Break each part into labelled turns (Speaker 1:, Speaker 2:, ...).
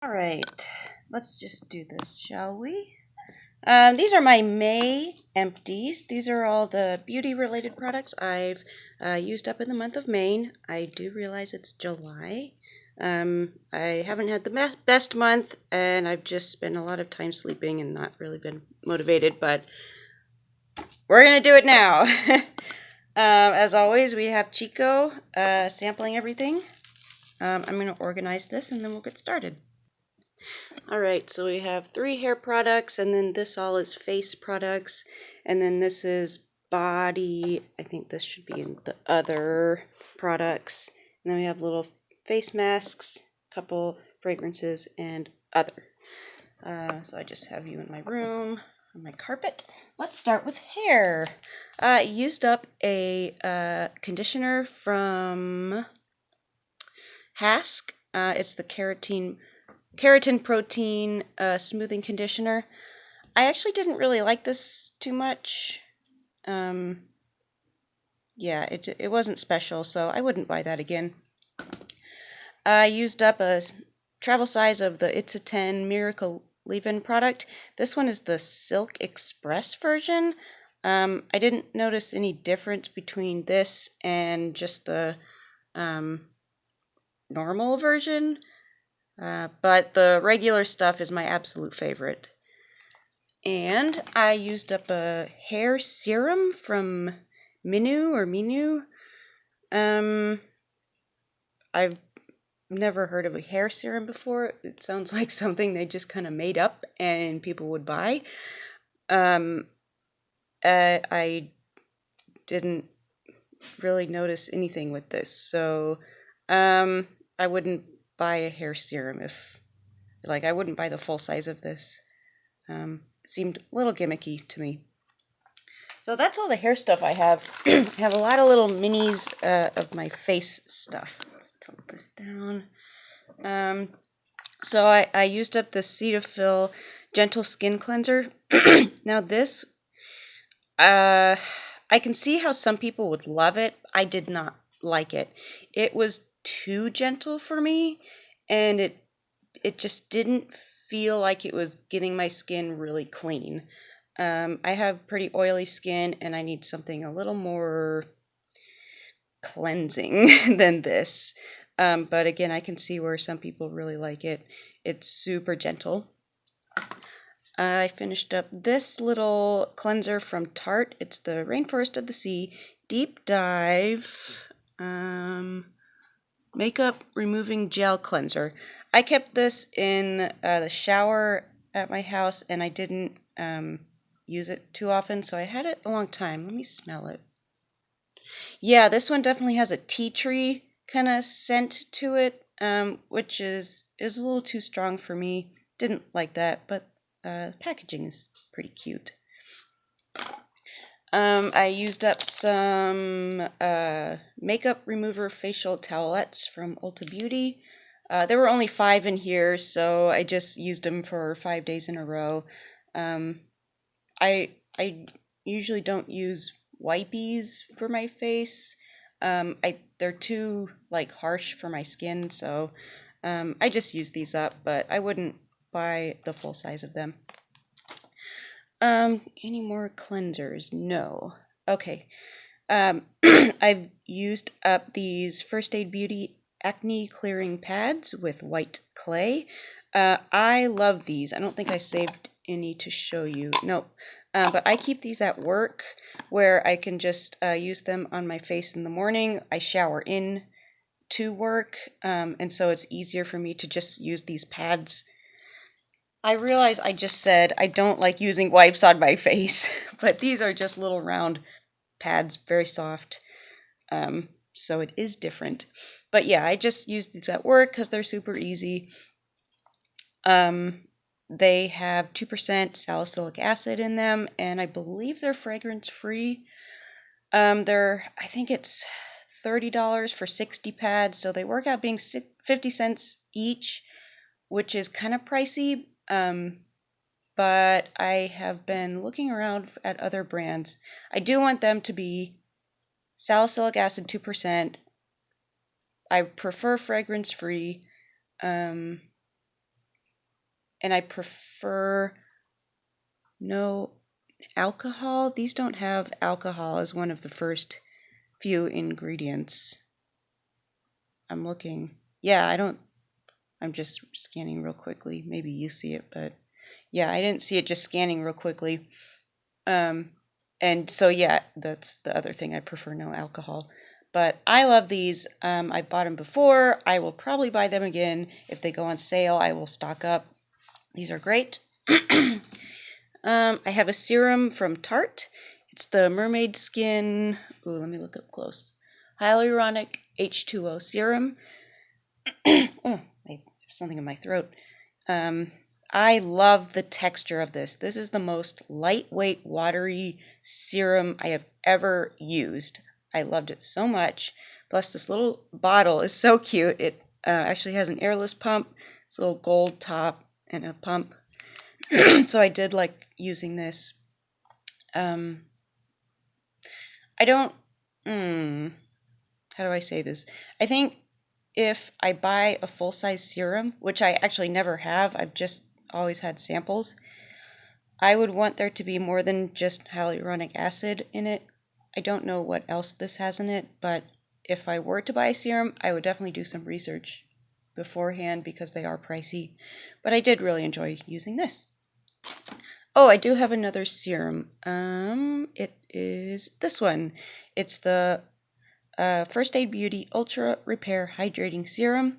Speaker 1: Alright, let's just do this, shall we? These are my May empties. These are all the beauty-related products I've used up in the month of May. I do realize it's July. I haven't had the best month, and I've just spent a lot of time sleeping and not really been motivated, but we're going to do it now. As always, we have Chico sampling everything. I'm going to organize this, and then we'll get started. Alright, so we have 3 hair products, and then this all is face products, and then this is body. I think this should be in the other products. And then we have little face masks, couple fragrances, and other. So I just have you in my room, on my carpet. Let's start with hair. I used up a conditioner from Hask. It's the Keratin protein smoothing conditioner. I actually didn't really like this too much. Yeah, it wasn't special, so I wouldn't buy that again. I used up a travel size of the It's a 10 Miracle Leave-In product. This one is the Silk Express version. I didn't notice any difference between this and just the normal version. But the regular stuff is my absolute favorite. And I used up a hair serum from Minu. I've never heard of a hair serum before. It sounds like something they just kind of made up and people would buy. I didn't really notice anything with this, so I wouldn't buy a hair serum I wouldn't buy the full size of this. It seemed a little gimmicky to me. So that's all the hair stuff I have. I have a lot of little minis of my face stuff. Let's tilt this down. So I used up the Cetaphil Gentle Skin Cleanser. Now this, I can see how some people would love it. I did not like it. It was too gentle for me, and it just didn't feel like it was getting my skin really clean. I have pretty oily skin, and I need something a little more cleansing than this. But again, I can see where some people really like it. It's super gentle. I finished up this little cleanser from Tarte. It's the Rainforest of the Sea Deep Dive Makeup Removing Gel Cleanser. I kept this in the shower at my house, and I didn't use it too often, so I had it a long time. Let me smell it. Yeah, this one definitely has a tea tree kind of scent to it, which is a little too strong for me. Didn't like that, but the packaging is pretty cute. I used up some makeup remover facial towelettes from Ulta Beauty. There were only 5 in here, so I just used them for 5 days in a row. I usually don't use wipies for my face. They're too harsh for my skin, so I just use these up, but I wouldn't buy the full size of them. Any more cleansers? No. Okay. I've used up these First Aid Beauty Acne Clearing Pads with white clay. I love these. I don't think I saved any to show you. No. But I keep these at work where I can just use them on my face in the morning. I shower in to work, and so it's easier for me to just use these pads. I realize I just said I don't like using wipes on my face, but these are just little round pads, very soft, so it is different. But yeah, I just use these at work because they're super easy. They have 2% salicylic acid in them, and I believe they're fragrance-free. I think it's $30 for 60 pads, so they work out being 50 cents each, which is kind of pricey. But I have been looking around at other brands. I do want them to be salicylic acid 2%. I prefer fragrance-free. and I prefer no alcohol. These don't have alcohol as one of the first few ingredients. I'm looking. Yeah, I'm just scanning real quickly. Maybe you see it, but yeah, I didn't see it, just scanning real quickly. And so yeah, that's the other thing. I prefer no alcohol. But I love these. I bought them before. I will probably buy them again. If they go on sale, I will stock up. These are great. I have a serum from Tarte. It's the Mermaid Skin. Ooh, let me look up close. Hyaluronic H2O serum. Oh, I have something in my throat. I love the texture of this. This is the most lightweight, watery serum I have ever used. I loved it so much. Plus, this little bottle is so cute. It actually has an airless pump. It's a little gold top and a pump. So I did like using this. I don't, how do I say this? I think if I buy a full-size serum, which I actually never have, I've just always had samples, I would want there to be more than just hyaluronic acid in it. I don't know what else this has in it, but if I were to buy a serum, I would definitely do some research beforehand because they are pricey. But I did really enjoy using this. Oh, I do have another serum. It is this one. It's the First Aid Beauty Ultra Repair Hydrating Serum.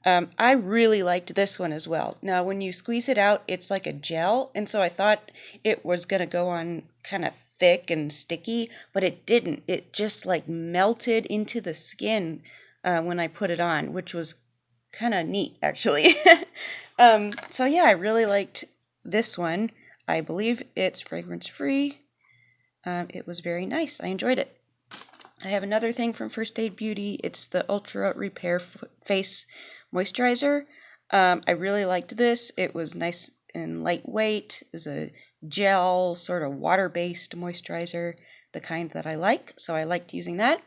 Speaker 1: I really liked this one as well. Now, when you squeeze it out, it's like a gel, and so I thought it was going to go on kind of thick and sticky, but it didn't. It just like melted into the skin when I put it on, which was kind of neat, actually. So yeah, I really liked this one. I believe it's fragrance-free. It was very nice. I enjoyed it. I have another thing from First Aid Beauty. It's the Ultra Repair Face Moisturizer. I really liked this. It was nice and lightweight. It was a gel, sort of water-based moisturizer, the kind that I like. So I liked using that.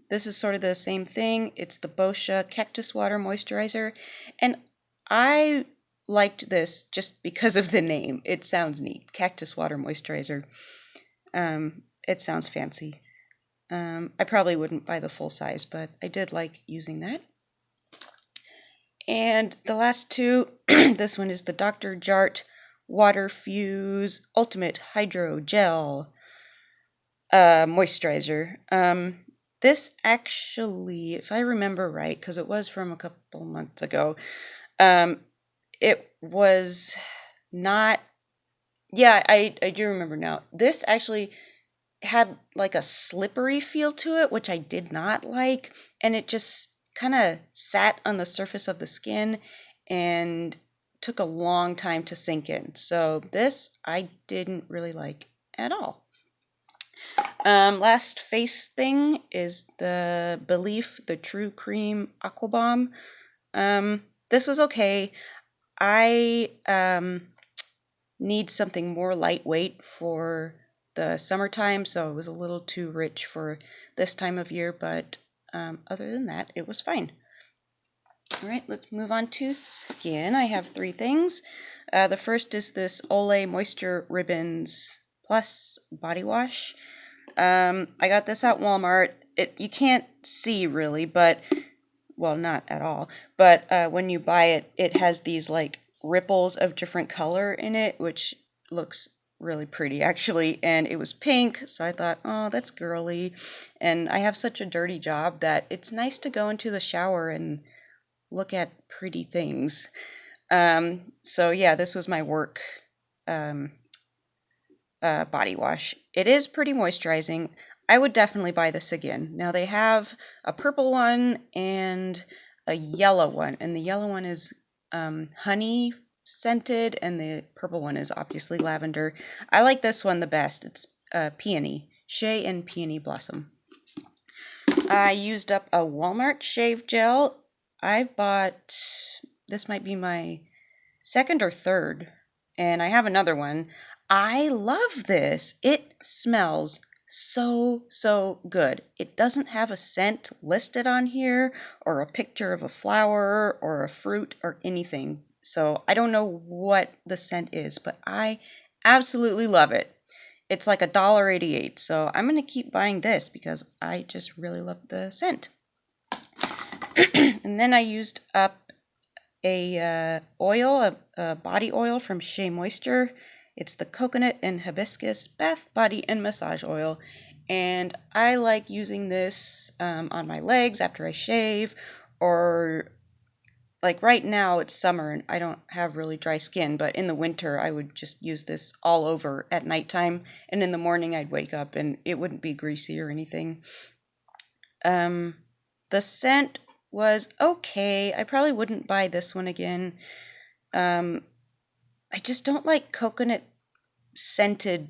Speaker 1: This is sort of the same thing. It's the Boscia Cactus Water Moisturizer. And I liked this just because of the name. It sounds neat. Cactus Water Moisturizer. It sounds fancy. I probably wouldn't buy the full size, but I did like using that. And the last two, this one is the Dr. Jart Water Fuse Ultimate Hydro Gel Moisturizer. This actually, if I remember right, because it was from a couple months ago, it was not, yeah, I do remember now. This actually had like a slippery feel to it, which I did not like, and it just kind of sat on the surface of the skin and took a long time to sink in. So this I didn't really like at all. Last face thing is the Belif, the True Cream Aqua Bomb. This was okay. I need something more lightweight for the summertime, so it was a little too rich for this time of year, but other than that, it was fine. All right, let's move on to skin. I have three things. The first is this Olay Moisture Ribbons Plus Body Wash. I got this at Walmart. You can't see really, but, well, not at all, but when you buy it, it has these like ripples of different color in it, which looks really pretty actually, and it was pink, so I thought, oh, that's girly, and I have such a dirty job that it's nice to go into the shower and look at pretty things. So yeah, this was my work body wash. It is pretty moisturizing. I would definitely buy this again. Now they have a purple one and a yellow one, and the yellow one is honey scented, and the purple one is obviously lavender. I like this one the best. It's Peony, Shea and Peony Blossom. I used up a Walmart shave gel. I've bought, this might be my second or third, and I have another one. I love this. It smells so good. It doesn't have a scent listed on here or a picture of a flower or a fruit or anything. So I don't know what the scent is, but I absolutely love it. It's like $1.88, so I'm going to keep buying this because I just really love the scent. And then I used up a body oil from Shea Moisture. It's the coconut and hibiscus bath, body, and massage oil. And I like using this on my legs after I shave, or like right now it's summer and I don't have really dry skin, but in the winter I would just use this all over at nighttime, and in the morning I'd wake up and it wouldn't be greasy or anything. The scent was okay. I probably wouldn't buy this one again. I just don't like coconut scented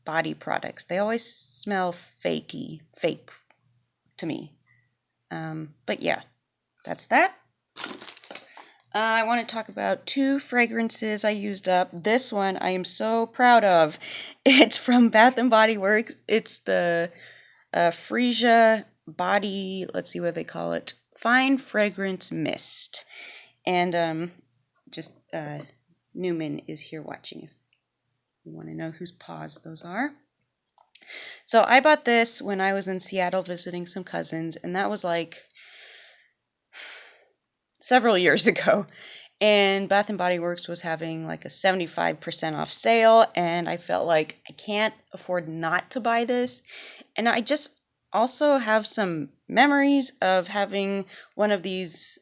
Speaker 1: body products. They always smell fake to me. But yeah, that's that. I want to talk about 2 fragrances I used up. This one I am so proud of. It's from Bath & Body Works. It's the Freesia body, let's see what they call it, Fine Fragrance Mist. And Newman is here watching if you want to know whose paws those are. So I bought this when I was in Seattle visiting some cousins, and that was like several years ago. And Bath & Body Works was having like a 75% off sale, and I felt like I can't afford not to buy this. And I just also have some memories of having one of these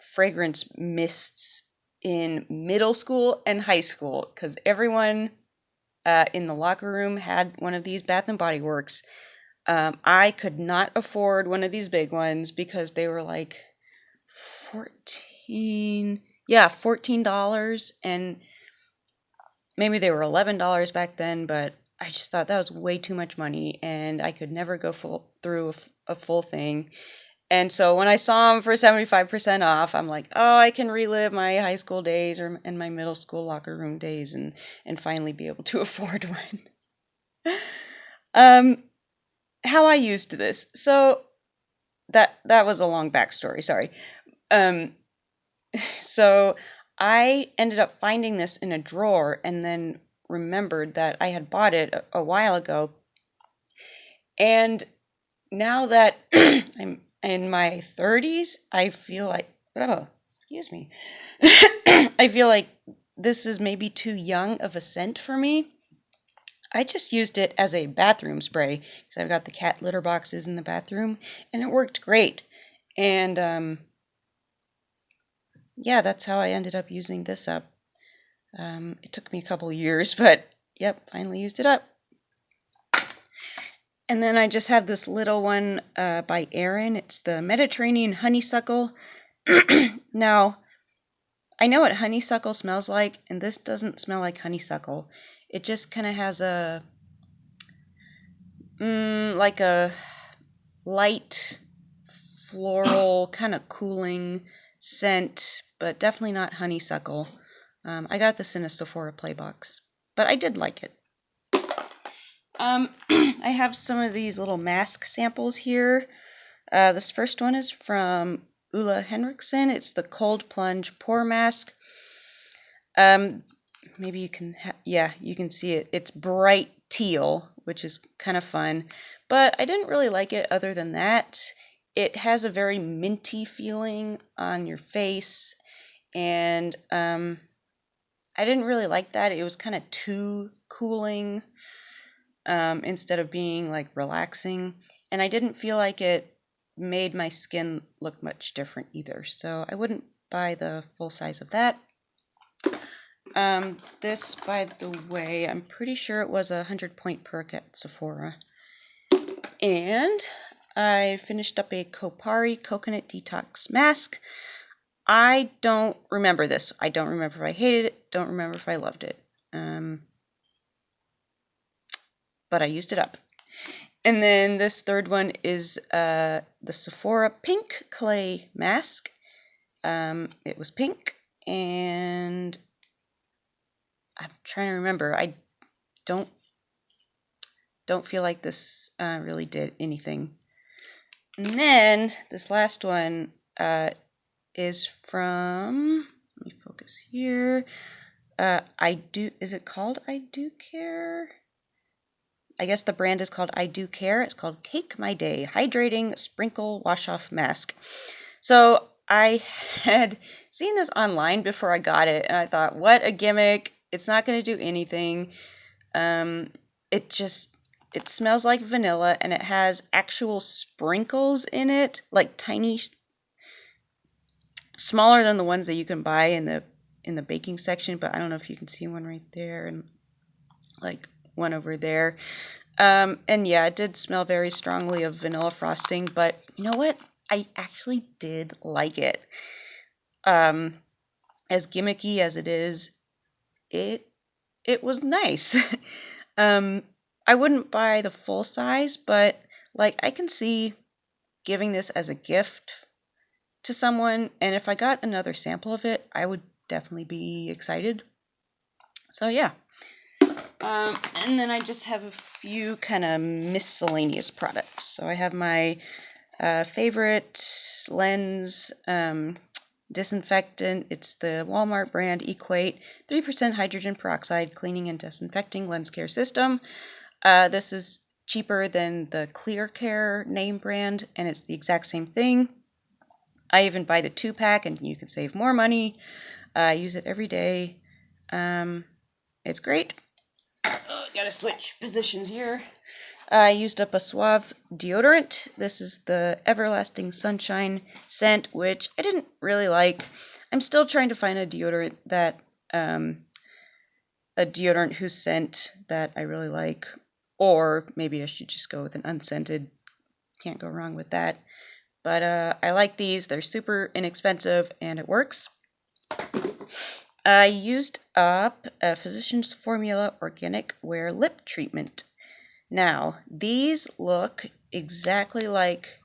Speaker 1: fragrance mists in middle school and high school, because everyone in the locker room had one of these Bath & Body Works. I could not afford one of these big ones because they were like $14, and maybe they were $11 back then, but I just thought that was way too much money, and I could never go through a full thing. And so when I saw them for 75% off, I'm like, oh, I can relive my high school days and my middle school locker room days and finally be able to afford one. How I used this. So that was a long backstory, sorry. So I ended up finding this in a drawer and then remembered that I had bought it a while ago. And now that I'm in my 30s, I feel like, excuse me. I feel like this is maybe too young of a scent for me. I just used it as a bathroom spray because I've got the cat litter boxes in the bathroom, and it worked great. And yeah, that's how I ended up using this up. It took me a couple years, but yep, finally used it up. And then I just have this little one by Aerin. It's the Mediterranean Honeysuckle. Now, I know what honeysuckle smells like, and this doesn't smell like honeysuckle. It just kind of has a, like a light, floral, kind of cooling scent, but definitely not honeysuckle. I got this in a Sephora Playbox, but I did like it. I have some of these little mask samples here. This first one is from Ulla Henriksen. It's the Cold Plunge Pore Mask. Maybe you can, you can see it. It's bright teal, which is kind of fun, but I didn't really like it other than that. It has a very minty feeling on your face, and I didn't really like that. It was kind of too cooling instead of being like relaxing, and I didn't feel like it made my skin look much different either, so I wouldn't buy the full size of that. This, by the way, I'm pretty sure it was 100-point perk at Sephora. And I finished up a Kopari Coconut Detox Mask. I don't remember this. I don't remember if I hated it. Don't remember if I loved it. But I used it up. And then this third one is the Sephora Pink Clay Mask. It was pink, and I'm trying to remember. I don't feel like this really did anything. And then this last one is from, let me focus here. Is it called I Do Care? I guess the brand is called I Do Care. It's called Cake My Day Hydrating Sprinkle Wash Off Mask. So I had seen this online before I got it, and I thought, what a gimmick. It's not going to do anything. It smells like vanilla, and it has actual sprinkles in it, like tiny, smaller than the ones that you can buy in the baking section, but I don't know if you can see one right there and like one over there. And yeah, it did smell very strongly of vanilla frosting, but you know what? I actually did like it. As gimmicky as it is, it was nice. I wouldn't buy the full size, but like I can see giving this as a gift to someone, and if I got another sample of it, I would definitely be excited. So yeah. And then I just have a few kind of miscellaneous products. So I have my favorite lens disinfectant. It's the Walmart brand Equate 3% hydrogen peroxide cleaning and disinfecting lens care system. This is cheaper than the Clear Care name brand, and it's the exact same thing. I even buy the 2-pack, and you can save more money. I use it every day. It's great. Gotta switch positions here. I used up a Suave deodorant. This is the Everlasting Sunshine scent, which I didn't really like. I'm still trying to find a deodorant whose scent that I really like. Or maybe I should just go with an unscented. Can't go wrong with that. But I like these. They're super inexpensive and it works. I used up a Physicians Formula Organic Wear Lip Treatment. Now, these look exactly like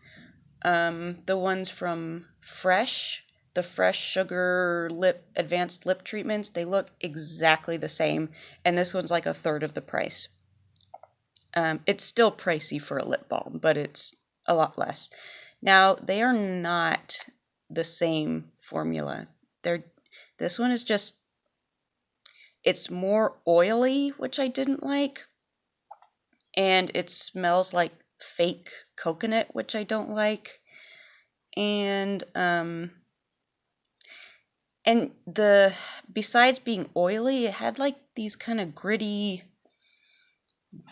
Speaker 1: the ones from Fresh, the Fresh Sugar Advanced Lip Treatments. They look exactly the same, and this one's like a third of the price. It's still pricey for a lip balm, but it's a lot less. Now, they are not the same formula. This one is just, it's more oily, which I didn't like. And it smells like fake coconut, which I don't like. And besides being oily, it had like these kind of gritty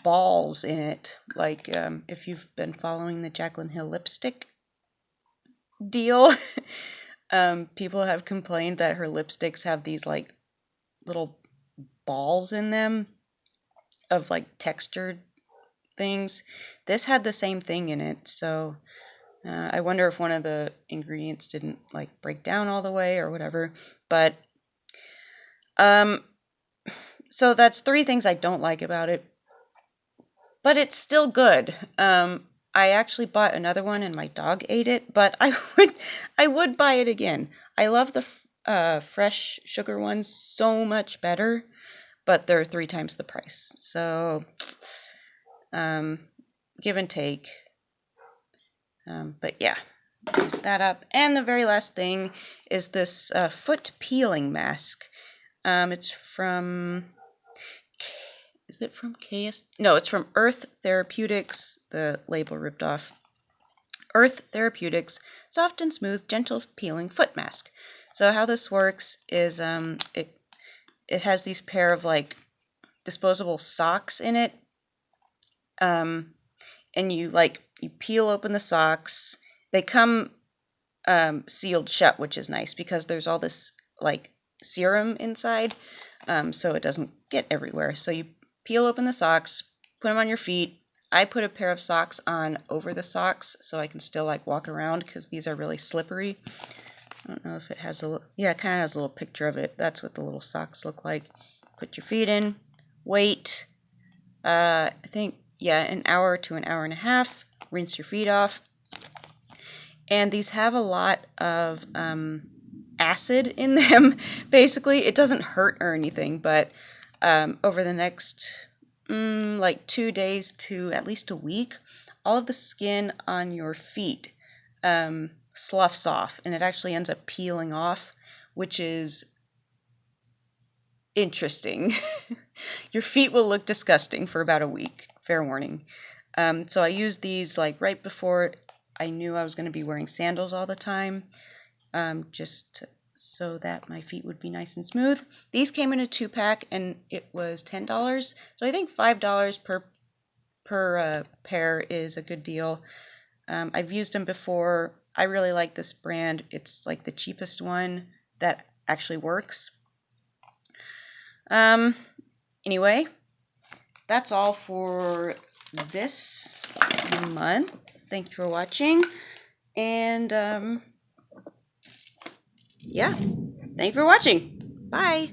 Speaker 1: balls in it. Like if you've been following the Jaclyn Hill lipstick deal, people have complained that her lipsticks have these like little balls in them of like textured things. This had the same thing in it, so I wonder if one of the ingredients didn't like break down all the way or whatever. But so that's 3 things I don't like about it, but it's still good. I actually bought another one and my dog ate it, but I would buy it again. I love the Fresh Sugar ones so much better, but they're 3 times the price. So give and take. But yeah, use that up. And the very last thing is this foot peeling mask. It's from, is it from KS? No, it's from Earth Therapeutics. The label ripped off. Earth Therapeutics Soft and Smooth Gentle Peeling Foot Mask. So how this works is it has these pair of like disposable socks in it. And you peel open the socks. They come sealed shut, which is nice because there's all this like serum inside, so it doesn't get everywhere. So you peel open the socks, put them on your feet. I put a pair of socks on over the socks so I can still like walk around because these are really slippery. I don't know if it has it kind of has a little picture of it. That's what the little socks look like. Put your feet in, wait, I think, an hour to an hour and a half, rinse your feet off. And these have a lot of acid in them. Basically, it doesn't hurt or anything, but over the next like 2 days to at least a week, all of the skin on your feet sloughs off, and it actually ends up peeling off, which is interesting. Your feet will look disgusting for about a week, fair warning. So I used these like right before I knew I was going to be wearing sandals all the time, just so that my feet would be nice and smooth. These came in a 2-pack and it was $10. So I think $5 per pair is a good deal. I've used them before. I really like this brand. It's like the cheapest one that actually works. Anyway, that's all for this month. Thank you for watching. And yeah, thank you for watching. Bye.